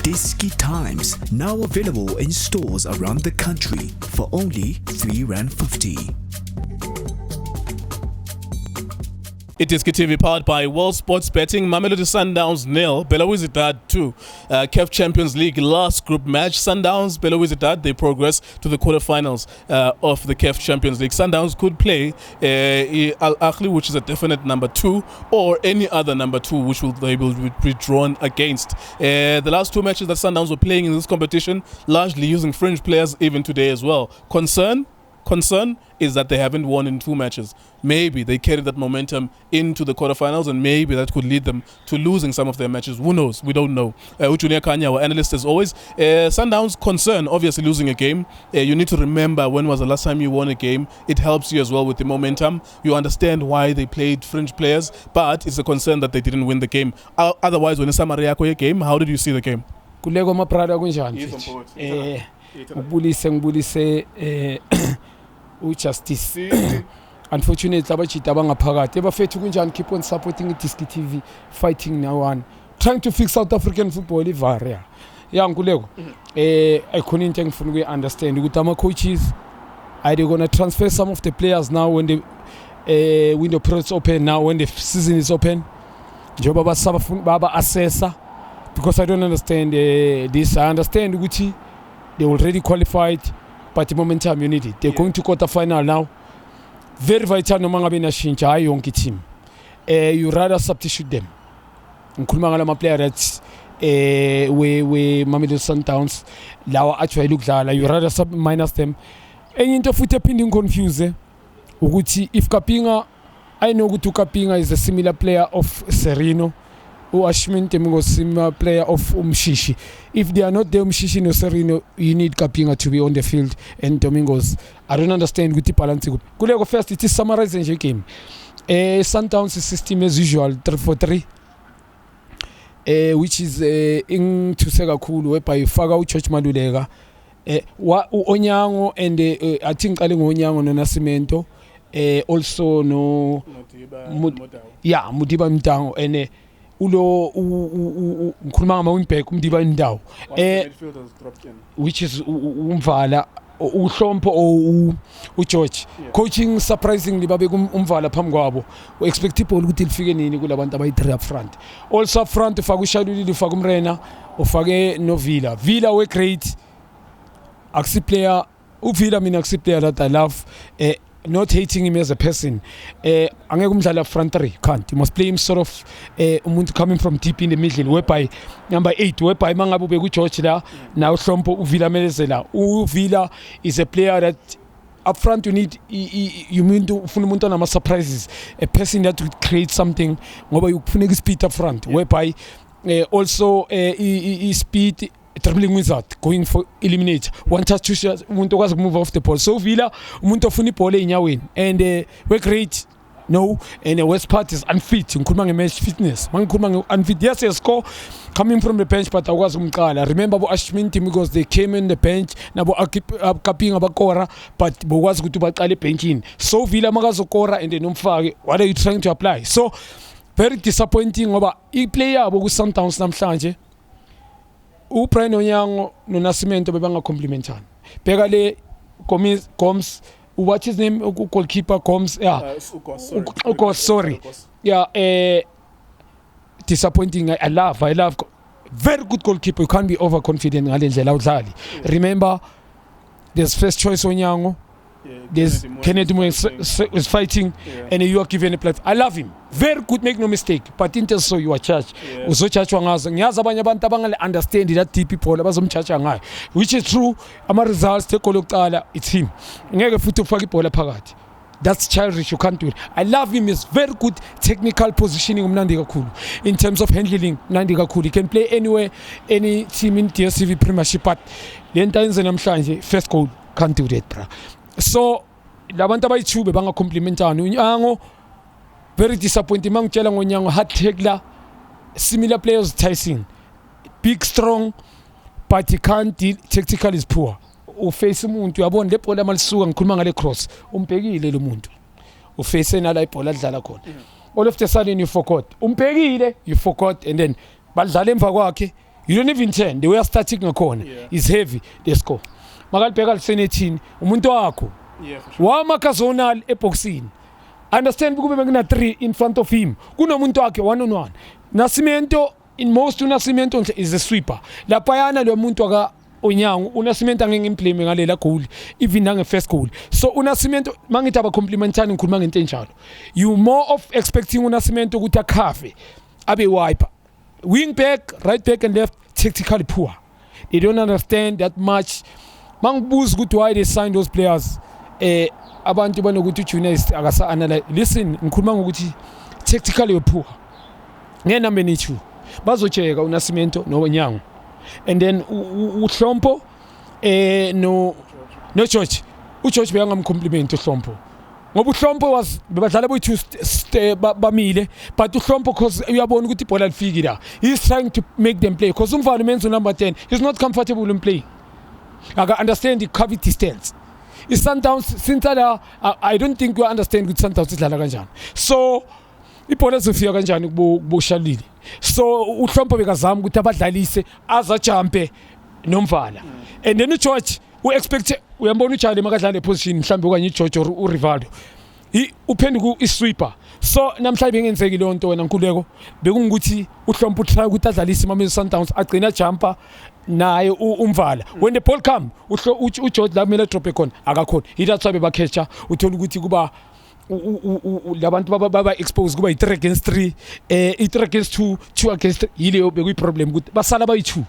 iDiski Times, now available in stores around the country for only R3.50. iDiskiTV powered by World Sports Betting. Mamelodi Sundowns 0, Belouizdad 2. CAF Champions League last group match. Sundowns, Belouizdad, they progress to the quarterfinals of the CAF Champions League. Sundowns could play Al Ahly, which is a definite number 2, or any other number 2, which they will be drawn against. The last 2 matches that Sundowns were playing in this competition, largely using fringe players even today as well. Concern is that they haven't won in 2 matches. Maybe they carried that momentum into the quarterfinals, and maybe that could lead them to losing some of their matches. Who knows? We don't know. Junior Khanye, our analyst as always. Sundowns concern, obviously losing a game. You need to remember when was the last time you won a game. It helps you as well with the momentum. You understand why they played fringe players, but it's a concern that they didn't win the game. Otherwise, when you summary a game, how did you see the game? Kulego maprada kunjani? Ngibulise Justice. Unfortunately, abachita bangaphakathi ebafethu kunjani. Keep on supporting iDiskiTV, fighting now on trying to fix South African football ivaria. Nguleko I couldn't think from we understand ukuthi ama coaches are they going to transfer some of the players now when the window period open, now when the season is open. Njoba baba assessor, because I don't understand this. I understand ukuthi they already qualified, but the momentum you need it. They're going to quarter-final now. Very vital no mangabe na shintsha hayi yonke team. You rather substitute them. Ngikhuluma ngala ma player that we Mamelodi Sundowns lawa actually ukudlala, you rather minus them. Enye into futhi ephinding confuse ukuthi if Kapinga, I know ukuthi Kapinga is a similar player of Serino. Ashmin Temingo similar player of Umshishi. If they are not the Umshishi no Serino, you need Kapinga to be on the field and Domingos. I don't understand with the balance. Kulego first, it is summarizing the game. Sundowns system as usual, 3-4-3, which is in Tusega Kulu, whereby Faga Church Madulega, Onyango, and I think Aling Onyango no Nascimento, also no Mudiba Mtango, and ulo ngikhuluma ngama wingback umdiba indawo which is umvala uhlompo uGeorge coaching surprisingly babe umvala phambi kwabo expect ibhola ukuthi lifike nini kulabantu abayi3 up front. Also up front ufaka uShalulile, ufaka umrena, ufake novila we great axi player uvila. Mina axi player that I love, not hating him as a person. Angeke umdlala front 3, can't. You must play him sort of umuntu coming from deep in the middle, whereby number 8, whereby mangabe ube George la now Hlompo uvila melezela. Uvila is a player that up front you need you mean to ufuna umuntu ama surprises, a person that would create something ngoba ufuna speed up front, whereby also speed dribbling wizard, going for eliminate one touch to shot, umuntu okwazi move off the ball. So Villa umuntu ofuna ibhola enyaweni, and we great no, and the worst part is unfit. Ngikhuluma nge-match fitness, mangikhuluma nge-unfit. Yes, they score coming from the bench, but akwazi umqala. Remember bo Ashmin team, because they came in the bench nabo Kapinga bakora, but bokwazi ukuthi baqale benchini. So Villa makazokora and then umfake, what are you trying to apply? So very disappointing ngoba i-player abo ku Sundowns namhlanje Brian Onyango no Nascimento bebanga complementana. Bheka le Gomes, what his name, goalkeeper Gomes, Goss, sorry. Yeah, disappointing. I love very good goalkeeper. You can't be overconfident ngale ndlela udlali. Remember, there's first choice Onyango. There's Kennedy is fighting, and you are given a platform. I love him. Very good, make no mistake. But in so you are charged. Uzo charge wangaza. Ngiyaza abanye abantu abangale understand that people abazomcharge ngayo, which is true. Ama results take olokuqala, it's him. Ngeke futhi ufake ibhola phakathi. That's childish, you can't do it. I love him. He's very good technical positioning umnandi kakhulu. In terms of handling, mnandi kakhulu. He can play anywhere, any team in DStv Premiership. But the entire namhlanje first goal can't do that, bro. So labantu abayi2 banga complimentana. Unyango very disappointing. Mangitshela ngonyanga hard tackler, similar players Tyson, big strong, but he can't deal. Tactical is poor. Uface umuntu yabona le bhola malisuka ngikhuluma ngale cross umbhekile lo muntu uface nala ibhola adlala khona. All of the sudden you forgot umbhekile, you forgot, and then badlala emva kwakhe You don't even turn. The way starting ngakhona is heavy. They score. Makalibheka lisenethini umuntu wakho. Yeah, for sure. Wamaka zonal eboxing. Understand kube bekuna 3 in front of him. Kunomuntu wakhe 1-on-1. Nascimento in most Nascimento is a sweeper. Lapayana lo muntu aka Onyango uNascimento angeke impleme ngalela goal even nange first goal. So uNascimento mangithi aba complimentani ngikhuluma ngento enjalo. You more of expecting uNascimento ukuthi akhave abe wiper. Wing back, right back and left tactically poor. They don't understand that much. Mangibuza ukuthi why they signed those players. Abantu banokuthi Junior akasa analyze. Listen, ngikhuluma ngokuthi tactically poor. Ngeke number 2. Bazocheka uNascimento noNyango. And then uHlompo no George. uGeorge beyangamcompliment uHlompo. Ngoba uHlompo was bebadlala boyi2 bamile but uHlompo cause uyabona ukuthi ibhola lifiki la. He's trying to make them play cause umfana menzo number 10 he's not comfortable in playing. I understand the cover distance. Is Sundowns since I don't think you understand ukuthi Sundowns idlala kanjani. So ibhola zofika kanjani kubo Shalile. So uHlompo bekazama ukuthi abadlalise azajumpe nomvala. And then uGeorge expect uyambona uCharlie makadlala eposition mhlambe okanye uGeorge or uRivaldo. Uphenduka isweeper. So namhlanje ngenzeki le nto wena Nkululeko bekungukuthi uHlompo try ukuthi adlalise Mamelodi Sundowns agcina jumper naye umvala. When the ball come uGeorge la kumele drop khona akakhona. Idatswabe bakhetcha uthola ukuthi kuba labantu baba expose kuba i3 against 3 i3 against 2 against 3 yileyo bekuyi problem ukuthi basala bayi2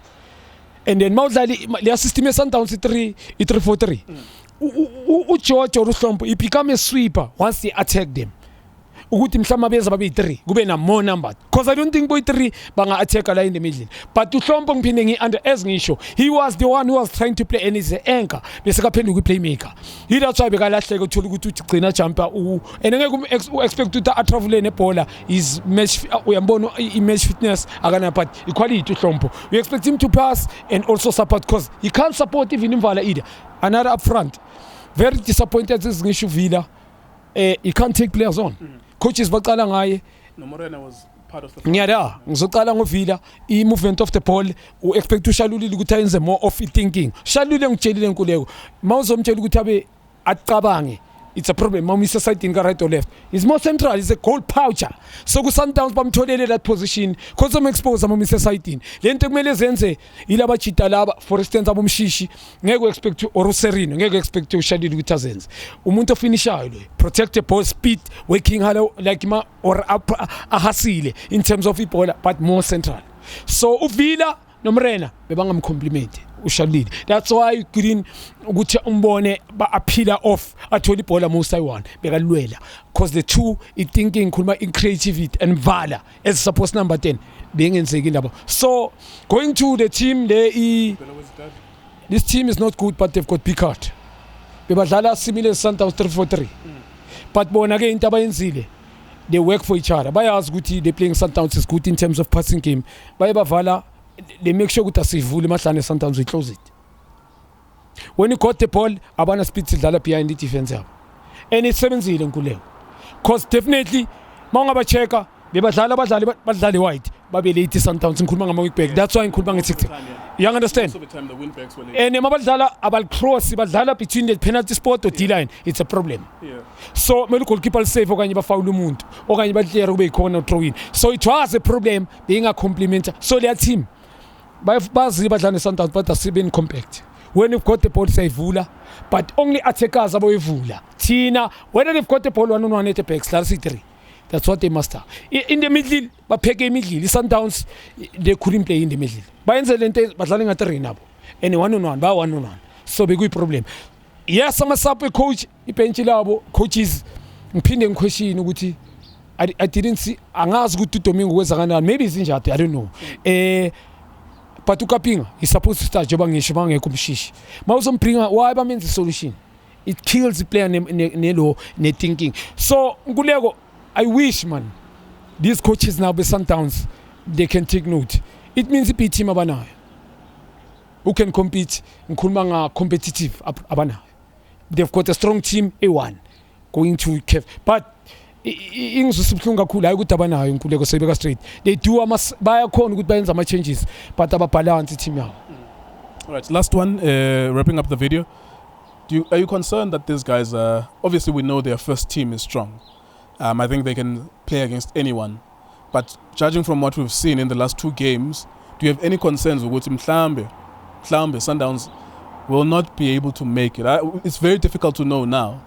and then mawudlali le system ye Sundowns i3-4-3 uGeorge or uHlompo he become a sweeper once they attack them ukuthi mhlawumbe beza babe3 kube na more number because I don't think boy3 banga attack la in the middle but uHlompo ngiphinde ngiunder as ngisho he was the one who was trying to play and is the anchor bese kaphenduka i-playmaker that's why bekalahleka uthola ukuthi ugcina jumper and ngeke expect ukuthi a travel nebhola is match uyambona i-match fitness akana but equality uHlompo we expect him to pass and also support because he can't support even imvala either another up front very disappointed as ngisho Villa he can't take players on coaches baqala ngaye no Morena was part of the ngizoqala ngoVilla i-movement of the ball expect uShalulile ukuthi ayenze more of thinking Shalulile ngitshelile Nkululeko mawuzomtshela ukuthi abe aqabange it's a problem mawumisa side in right or left is more central is a goal poucher so ku Sundowns bamtholele that position because I'm exposed mawumisa side in lento kumele zenze ilaba chita laba for instance abomshishi ngeke expect oruserino ngeke expect uShalulile ukuthi azenze umuntu ofinishayo lo protect the ball speed working hard like ma or ahasile in terms of ibhola but more central so uVilla noMorena bebangamcompliment uShalulile that's why Green ukuthi umbone ba appeal off athola ibhola most I want bekalwela because the two I thinking khuluma in creativity and vala as supposed number 10 bengenzeki labo so going to the team this team is not good but they've got big heart bebadlala similar Sundowns 3-4-3 but bona ke into abayenzile they work for each other bayazi ukuthi they playing Sundowns is good in terms of passing game bayabavala they make sure ukuthi asivule mahlane Sundowns we close it when you got the ball abana speed sidlala behind the defense yabo and isebenzile Nkululeko because definitely mawungaba checka bebadlala badlali wide babe late Sundowns ngikhuluma ngama week back that's why ngikhuluma nge-60 you understand and mabadlala abal cross badlala between the penalty spot or D-line it's a problem so mele goalkeeper save okanye bafoul umuntu okanye baclear kube ikhona throw in so it was a problem being a complementer so their team bazi badlala Sundowns but asibe compact when you've got the ball sayivula but only attackers aboyivula thina whether they've got the ball 1-on-1 at the back /3 that's what they master in the middle bapheke imiddle Sundowns they couldn't play in the middle bayenze lento badlala nga3 nabo and 1-on-1 ba 1-on-1 so bekuyi problem yes amasapo coach ibench labo coaches ngiphinde ngiquestion ukuthi I didn't see angazi ukuthi uDomingo kwenza kanani maybe izinjati I don't know but uKapinga is supposed to start joba ngisho bangekho umshishi mawuzombringa why bamenza solution it kills the player ne thinking so Nkululeko I wish man these coaches now be Sundowns they can take note it means the team abanayo who can compete ngikhuluma nga competitive abanayo they've got a strong team A1 going to CAF but ingizosibhlungu kakhulu hayi ukuthi abanayo inkululeko sebeka straight they do bayakhona ukuthi bayenza ama changes but ababalance team yabo. All right, last one, wrapping up the video. Are you concerned that these guys obviously we know their first team is strong. I think they can play against anyone. But judging from what we've seen in the last 2 games, do you have any concerns with Mhlambe Sundowns will not be able to make it? It's very difficult to know now.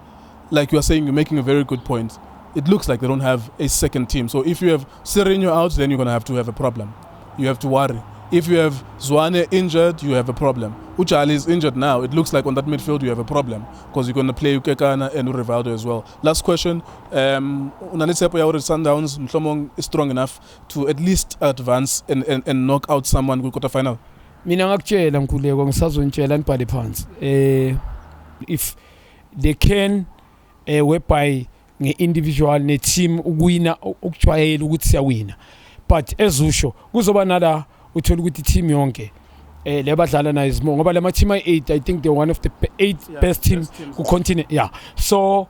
Like you are saying, you're making a very good point. It looks like they don't have a second team. So if you have Sereno out, then you're going to have a problem. You have to worry. If you have Zwane injured, you have a problem. Uchali is injured now. It looks like on that midfield you have a problem because you're going to play Ukekana and Rivaldo as well. Last question. Unalitsepo ya Sundowns Mhlomong is strong enough to at least advance and knock out someone ku quarter final. Mina ngakutshela Nkululeko ngisazonitshela nibhale phansi. If they can whereby nge-individual ne-team ukuwina ukujwayela ukuthi siyawina. But ezusho kuzoba nala uthola ukuthi team yonke lebadlala nayo izimo ngoba lama team ay8 I think they're one of the 8 best teams ku continent so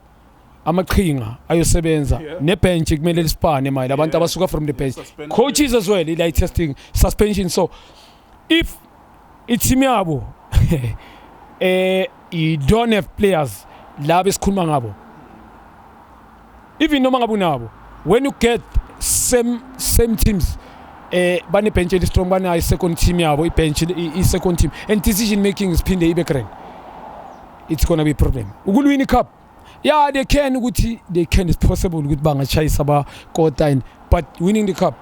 amaqhinga ayosebenza ne bench kumele lispane manje abantu abasuka from the bench coaches as well like testing suspension so if team yabo you don't have players labo esikhuluma ngabo even noma ngabe unabo when you get same teams bane bench eli strong bana second team yabo bench second team and decision making is phinde ibe grand it's going to be a problem ukulwini cup they can it's possible ukuthi bangachayisa ba quarter but winning the cup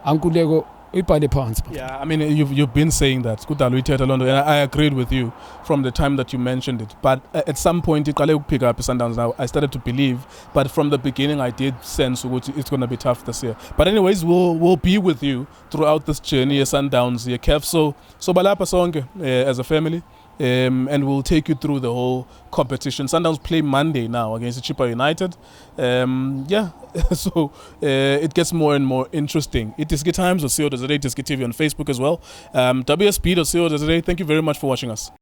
Ankululeko uyibhale phansi. Yeah, I mean you've been saying that kudala uyithetha lonto and I agreed with you from the time that you mentioned it, but at some point iqale ukupick up Sundowns now. I started to believe, but from the beginning I did sense ukuthi it's going to be tough this year. But anyways, we'll be with you throughout this journey Sundowns here CAF so balapha sonke as a family. And we'll take you through the whole competition. Sundowns play Monday now against Chippa United. So it gets more and more interesting. iDiskiTimes.co.za, iDiskiTV on Facebook as well. WSP.co.za. Thank you very much for watching us.